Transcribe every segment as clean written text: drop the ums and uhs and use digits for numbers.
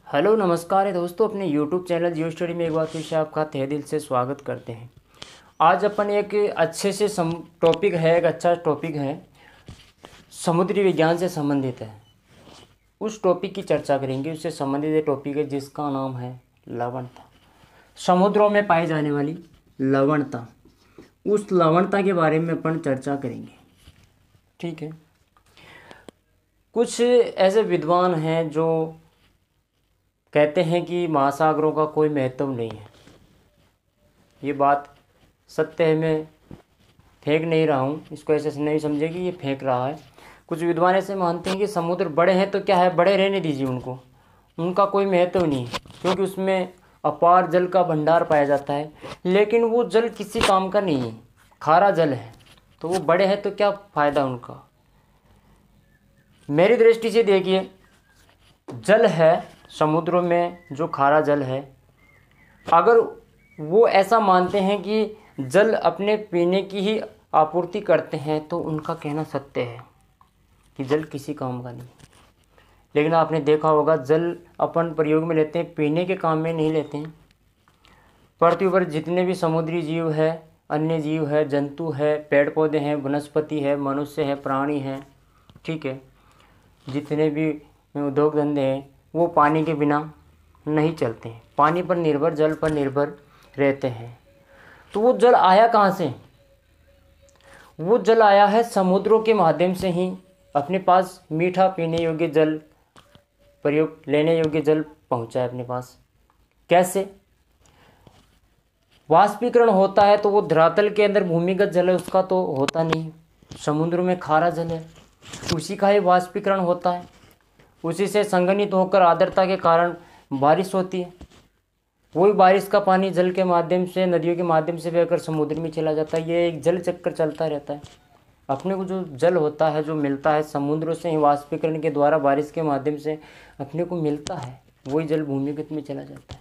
Hello नमस्कार है दोस्तों, अपने यूट्यूब चैनल जियो स्टडी में एक बार फिर से आपका तहे दिल से स्वागत करते हैं। आज अपन एक अच्छे से टॉपिक है, एक अच्छा टॉपिक है, समुद्री विज्ञान से संबंधित है। उस टॉपिक की चर्चा करेंगे। उससे संबंधित एक टॉपिक है जिसका नाम है लवणता। समुद्रों में पाई जाने वाली लवणता, उस लवणता के बारे में अपन चर्चा करेंगे। ठीक है। कुछ ऐसे विद्वान हैं जो कहते हैं कि महासागरों का कोई महत्व नहीं है। ये बात सत्य है, मैं फेंक नहीं रहा हूँ, इसको ऐसे नहीं समझे कि ये फेंक रहा है। कुछ विद्वान ऐसे मानते हैं कि समुद्र बड़े हैं तो क्या है, बड़े रहने दीजिए उनको, उनका कोई महत्व नहीं है, क्योंकि उसमें अपार जल का भंडार पाया जाता है। लेकिन वो जल किसी काम का नहीं है, खारा जल है, तो वो बड़े हैं तो क्या फ़ायदा उनका। मेरी दृष्टि से देखिए, जल है समुद्रों में जो खारा जल है, अगर वो ऐसा मानते हैं कि जल अपने पीने की ही आपूर्ति करते हैं तो उनका कहना सत्य है कि जल किसी काम का नहीं। लेकिन आपने देखा होगा, जल अपन प्रयोग में लेते हैं, पीने के काम में नहीं लेते हैं। पृथ्वी पर जितने भी समुद्री जीव है, अन्य जीव है, जंतु है, पेड़ पौधे हैं, वनस्पति है, मनुष्य है, प्राणी हैं, ठीक है, जितने भी उद्योग धंधे हैं, वो पानी के बिना नहीं चलते हैं, पानी पर निर्भर, जल पर निर्भर रहते हैं। तो वो जल आया कहाँ से? वो जल आया है समुद्रों के माध्यम से ही। अपने पास मीठा पीने योग्य जल, प्रयोग लेने योग्य जल पहुँचा है अपने पास। कैसे? वाष्पीकरण होता है तो वो धरातल के अंदर भूमिगत जल है, उसका तो होता नहीं। समुद्र में खारा जल है, उसी का ही वाष्पीकरण होता है, उसी से संघनित होकर आर्द्रता के कारण बारिश होती है। वही बारिश का पानी जल के माध्यम से, नदियों के माध्यम से बहकर समुद्र में चला जाता है। ये एक जल चक्कर चलता रहता है। अपने को जो जल होता है, जो मिलता है समुद्रों से ही, वाष्पीकरण के द्वारा बारिश के माध्यम से अपने को मिलता है, वही जल भूमिगत में चला जाता है।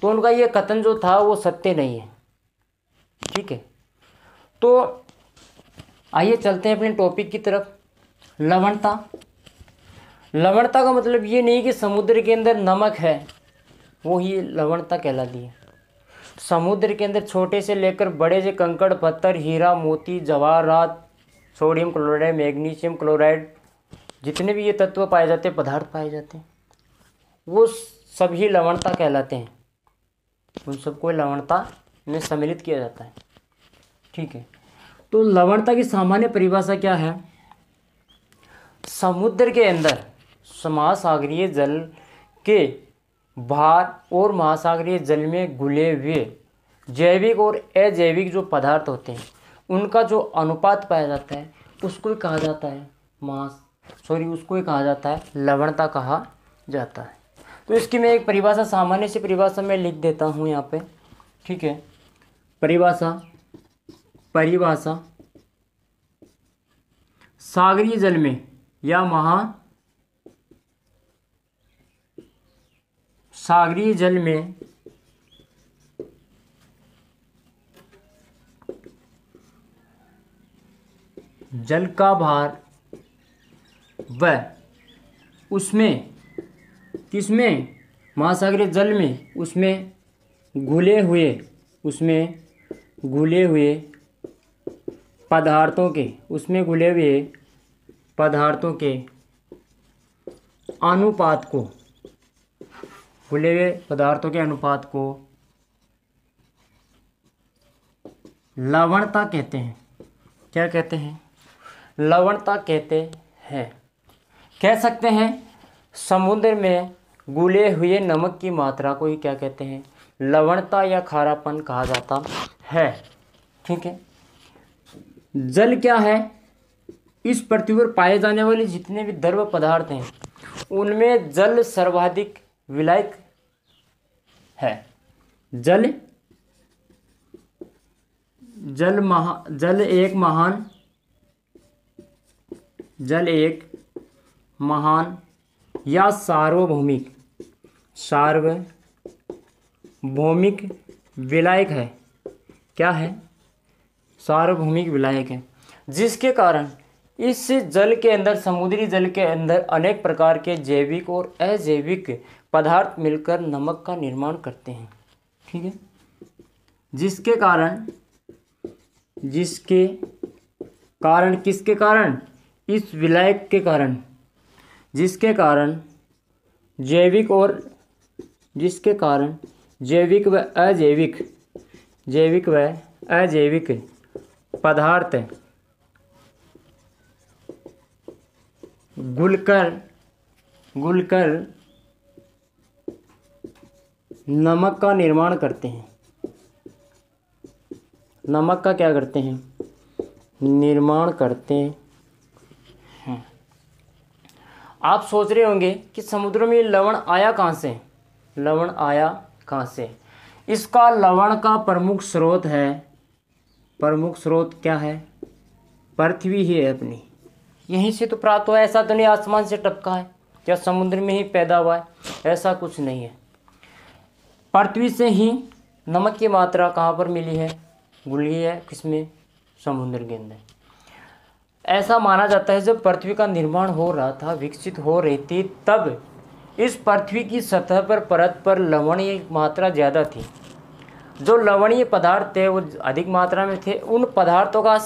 तो उनका ये कथन जो था वो सत्य नहीं है। ठीक है, तो आइए चलते हैं अपने टॉपिक की तरफ। लवणता। लवणता का मतलब ये नहीं कि समुद्र के अंदर नमक है, वो ही लवणता कहलाती है। समुद्र के अंदर छोटे से लेकर बड़े से कंकड़ पत्थर, हीरा मोती, जवाहरात, सोडियम क्लोराइड, मैग्नीशियम क्लोराइड, जितने भी ये तत्व पाए जाते हैं, पदार्थ पाए जाते हैं, वो सभी लवणता कहलाते हैं। उन सबको लवणता में सम्मिलित किया जाता है। ठीक है, तो लवणता की सामान्य परिभाषा क्या है? समुद्र के अंदर महासागरीय जल के भार और महासागरीय जल में घुले हुए जैविक और अजैविक जो पदार्थ होते हैं, उनका जो अनुपात पाया जाता है, उसको ही कहा जाता है उसको ही कहा जाता है लवणता कहा जाता है। तो इसकी मैं एक परिभाषा, सामान्य सी परिभाषा मैं लिख देता हूँ यहाँ पे। ठीक है, परिभाषा सागरीय जल में या सागरीय जल में जल का भार व उसमें, किसमें? महासागरीय जल में, उसमें घुले हुए पदार्थों के, अनुपात को लवणता कहते हैं। क्या कहते हैं? लवणता कहते हैं। कह सकते हैं समुद्र में घुले हुए नमक की मात्रा को ही क्या कहते हैं? लवणता या खारापन कहा जाता है। ठीक है, जल क्या है? इस पृथ्वी पर पाए जाने वाले जितने भी द्रव पदार्थ हैं, उनमें जल सर्वाधिक विलायक है। जल एक महान या सार्वभौमिक विलायक है। क्या है? सार्वभौमिक विलायक है, जिसके कारण इस जल के अंदर, समुद्री जल के अंदर अनेक प्रकार के जैविक और अजैविक पदार्थ मिलकर नमक का निर्माण करते हैं। ठीक है, जिसके कारण किसके कारण, इस विलायक के कारण, जिसके कारण जैविक व अजैविक पदार्थ घुलकर नमक का निर्माण करते हैं। नमक का क्या करते हैं, निर्माण करते हैं। आप सोच रहे होंगे कि समुद्र में लवण आया कहाँ से? इसका लवण का प्रमुख स्रोत क्या है? पृथ्वी ही है अपनी, यहीं से तो प्राप्त हुआ है। ऐसा तो नहीं आसमान से टपका है या समुद्र में ही पैदा हुआ है, ऐसा कुछ नहीं है। पृथ्वी से ही नमक की मात्रा कहाँ पर मिली है, घुली है किसमें, समुद्र के अंदर। ऐसा माना जाता है जब पृथ्वी का निर्माण हो रहा था, विकसित हो रही थी, तब इस पृथ्वी की सतह पर परत पर लवणीय मात्रा ज़्यादा थी। जो लवणीय पदार्थ थे वो अधिक मात्रा में थे। उन पदार्थों का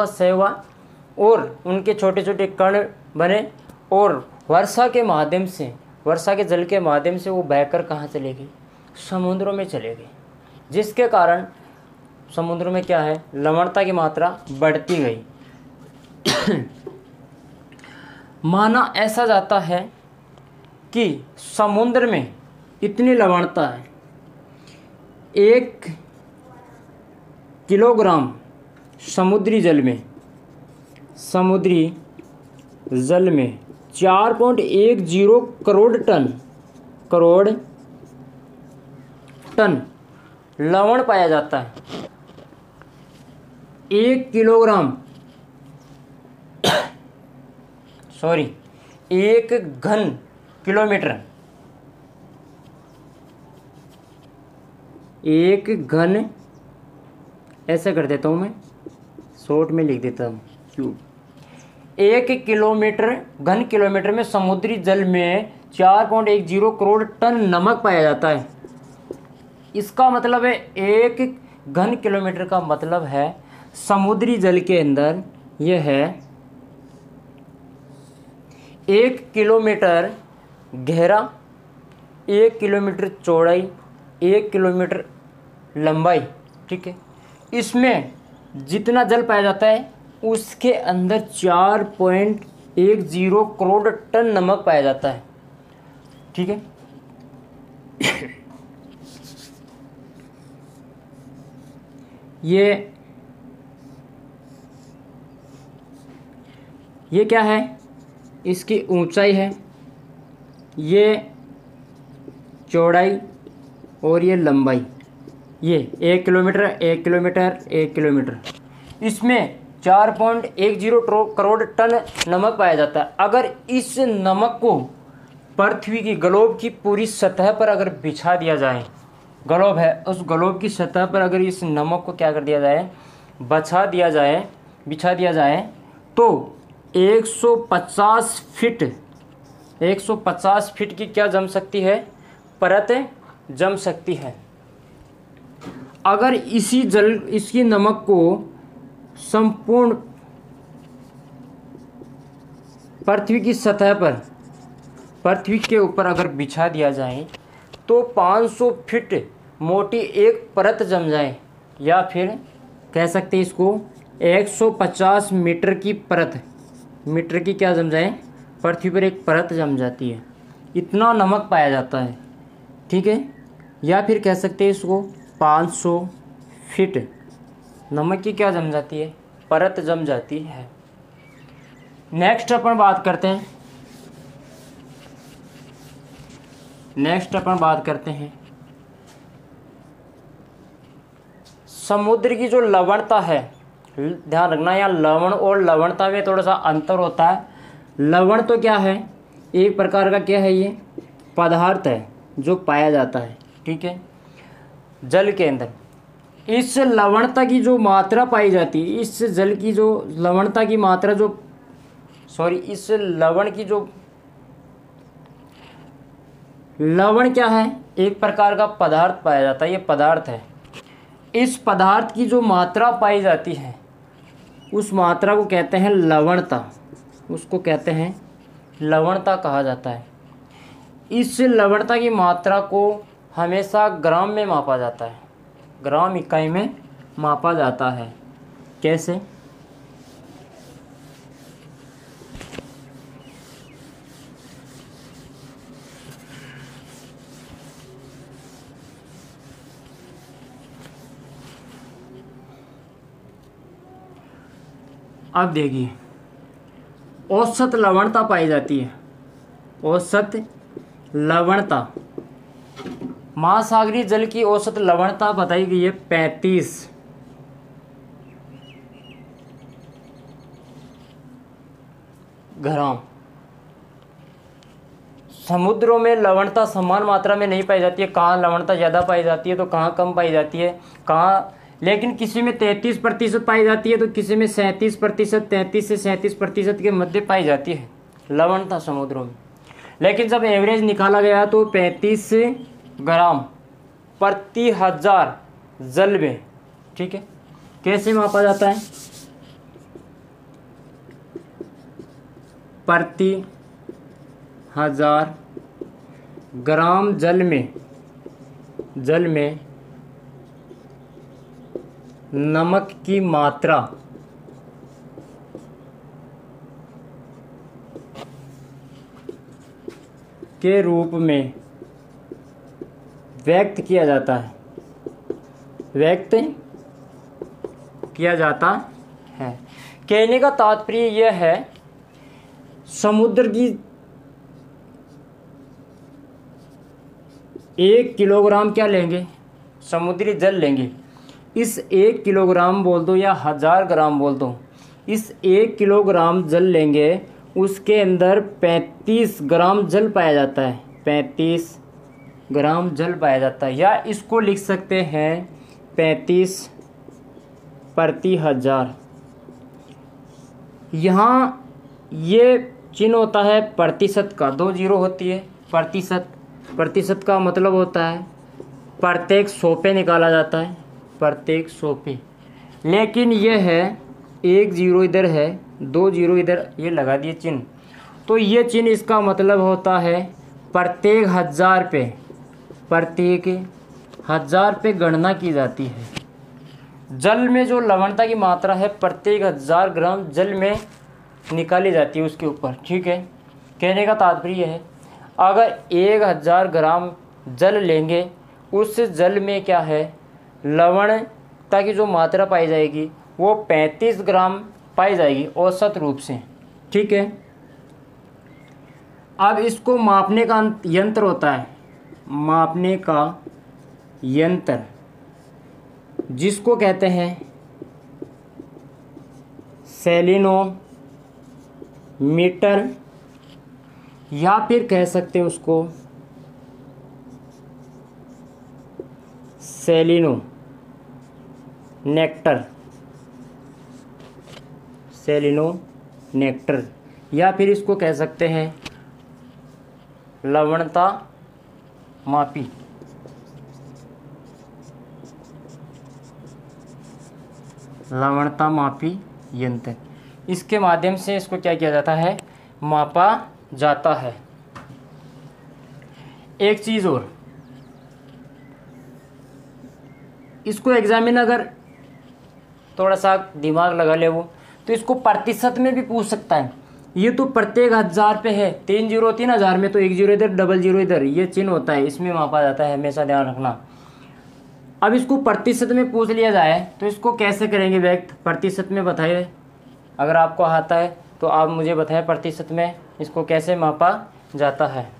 सेवा और उनके छोटे छोटे कण बने और वर्षा के जल के माध्यम से वो बहकर कहाँ चले गए, समुद्रों में चले गए, जिसके कारण समुद्र में क्या है, लवणता की मात्रा बढ़ती गई। माना ऐसा जाता है कि समुद्र में इतनी लवणता है, 1 किलोग्राम समुद्री जल में 4.10 करोड़ टन लवण पाया जाता है। 1 किलोग्राम 1 घन किलोमीटर, 1 घन, ऐसा कर देता हूँ मैं, शॉर्ट में लिख देता हूँ क्यूब। 1 घन किलोमीटर में समुद्री जल में 4.10 करोड़ टन नमक पाया जाता है। इसका मतलब है 1 घन किलोमीटर का मतलब है समुद्री जल के अंदर यह है 1 किलोमीटर गहरा, 1 किलोमीटर चौड़ाई, 1 किलोमीटर लंबाई। ठीक है, इसमें जितना जल पाया जाता है उसके अंदर 4.10 करोड़ टन नमक पाया जाता है। ठीक है, ये क्या है, इसकी ऊंचाई है, ये चौड़ाई और ये लंबाई। ये 1 किलोमीटर, 1 किलोमीटर, 1 किलोमीटर, इसमें 4.10 करोड़ टन नमक पाया जाता है। अगर इस नमक को पृथ्वी की ग्लोब की पूरी सतह पर अगर बिछा दिया जाए, ग्लोब है, उस ग्लोब की सतह पर अगर इस नमक को क्या कर दिया जाए, बिछा दिया जाए तो 150 फीट की क्या जम सकती है, परत जम सकती है। अगर इसकी नमक को संपूर्ण पृथ्वी की सतह पर, पृथ्वी के ऊपर अगर बिछा दिया जाए तो 500 फीट मोटी एक परत जम जाए, या फिर कह सकते हैं इसको 150 मीटर की परत, मीटर की क्या जम जाए, पृथ्वी पर एक परत जम जाती है। इतना नमक पाया जाता है। ठीक है, या फिर कह सकते हैं इसको 500 फीट नमक की क्या जम जाती है, परत जम जाती है। नेक्स्ट अपन बात करते हैं समुद्र की जो लवणता है। ध्यान रखना, यहाँ लवण और लवणता में थोड़ा सा अंतर होता है। लवण तो क्या है, एक प्रकार का क्या है, ये पदार्थ है जो पाया जाता है। ठीक है, जल के अंदर इस लवणता की जो मात्रा पाई जाती है, इस जल की जो लवणता की मात्रा जो सॉरी इस लवण की जो, लवण क्या है, एक प्रकार का पदार्थ पाया जाता है, ये पदार्थ है। इस पदार्थ की जो मात्रा पाई जाती है उस मात्रा को कहते हैं लवणता, उसको कहते हैं लवणता कहा जाता है। इस लवणता की मात्रा को हमेशा ग्राम में मापा जाता है, ग्राम इकाई में मापा जाता है। कैसे? अब देखिए, औसत लवणता पाई जाती है, औसत लवणता, महासागरीय जल की औसत लवणता बताई गई है 35 ग्राम। समुद्रों में लवणता समान मात्रा में नहीं पाई जाती है, कहाँ लवणता ज़्यादा पाई जाती है तो कहाँ कम पाई जाती है, कहाँ, लेकिन किसी में 33% पाई जाती है तो किसी में 37%, 33 से 37% के मध्य पाई जाती है लवणता समुद्रों में। लेकिन जब एवरेज निकाला गया तो 35 ग्राम प्रति हजार जल में। ठीक है, कैसे मापा जाता है? प्रति हजार ग्राम जल में नमक की मात्रा के रूप में व्यक्त किया जाता है, व्यक्त किया जाता है। कहने का तात्पर्य यह है, समुद्र की 1 किलोग्राम क्या लेंगे, समुद्री जल लेंगे, इस 1 किलोग्राम बोल दो या 1000 ग्राम बोल दो, इस 1 किलोग्राम जल लेंगे, उसके अंदर 35 ग्राम जल पाया जाता है, 35 ग्राम जल पाया जाता है। या इसको लिख सकते हैं 35 प्रति हजार। यहाँ ये चिन्ह होता है प्रतिशत का, 2 जीरो होती है प्रतिशत। प्रतिशत का मतलब होता है प्रत्येक 100 पे निकाला जाता है, प्रत्येक 100 पे। लेकिन यह है 1 जीरो इधर है, 2 जीरो इधर, ये लगा दिए चिन्ह, तो ये चिन्ह इसका मतलब होता है प्रत्येक 1000 पे, प्रत्येक 1000 पे गणना की जाती है। जल में जो लवणता की मात्रा है प्रत्येक 1000 ग्राम जल में निकाली जाती है उसके ऊपर। ठीक है, कहने का तात्पर्य है अगर 1000 ग्राम जल लेंगे, उस जल में क्या है, लवणता की जो मात्रा पाई जाएगी वो 35 ग्राम पाई जाएगी औसत रूप से। ठीक है, अब इसको मापने का यंत्र होता है, मापने का यंत्र, जिसको कहते हैं सेलिनोमीटर, या फिर कह सकते हैं उसको सेलिनोनेक्टर, सेलिनोनेक्टर, या फिर इसको कह सकते हैं लवणता मापी। लवणता मापी यंत्र, इसके माध्यम से इसको क्या किया जाता है, मापा जाता है। एक चीज़ और, इसको एग्जामिन अगर थोड़ा सा दिमाग लगा ले वो, तो इसको प्रतिशत में भी पूछ सकता है। ये तो प्रत्येक 1000 पे है, 3 जीरो 3000 में, तो 1 जीरो इधर, डबल जीरो इधर, ये चिन्ह होता है, इसमें मापा जाता है, हमेशा ध्यान रखना। अब इसको प्रतिशत में पूछ लिया जाए तो इसको कैसे करेंगे व्यक्त, प्रतिशत में बताइए, अगर आपको आता है तो आप मुझे बताएं प्रतिशत में इसको कैसे मापा जाता है।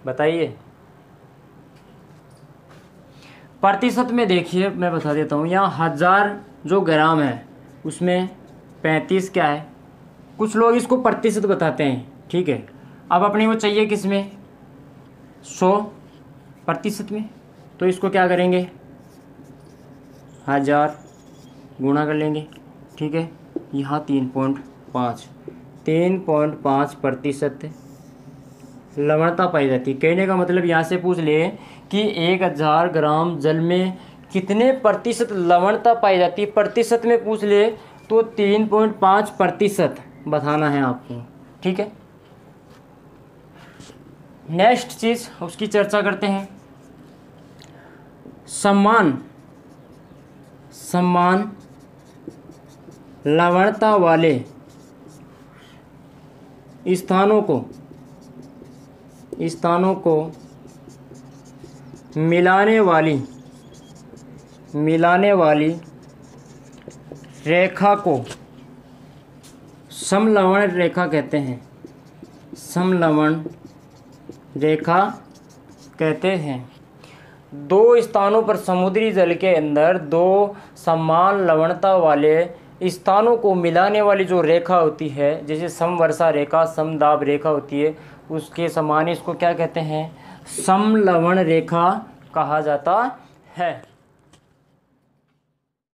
बताइए। प्रतिशत में देखिए मैं बता देता हूँ, यहाँ 1000 जो ग्राम है उसमें 35 क्या है, कुछ लोग इसको प्रतिशत बताते हैं, ठीक है। अब अपने को चाहिए किस में, 100% में, तो इसको क्या करेंगे, 1000 गुणा कर लेंगे, ठीक है। यहाँ 3.5% लवणता पाई जाती है। कहने का मतलब यहाँ से पूछ ले कि 1000 ग्राम जल में कितने प्रतिशत लवणता पाई जाती है, प्रतिशत में पूछ ले तो 3.5% बताना है आपको, ठीक है। नेक्स्ट चीज़ उसकी चर्चा करते हैं, समान लवणता वाले स्थानों को मिलाने वाली रेखा को समलवण रेखा कहते हैं, समलवण रेखा कहते हैं। दो स्थानों पर समुद्री जल के अंदर दो समान लवणता वाले स्थानों को मिलाने वाली जो रेखा होती है, जैसे समवर्षा रेखा, समदाब रेखा होती है, उसके समान इसको क्या कहते हैं, समलवण रेखा कहा जाता है।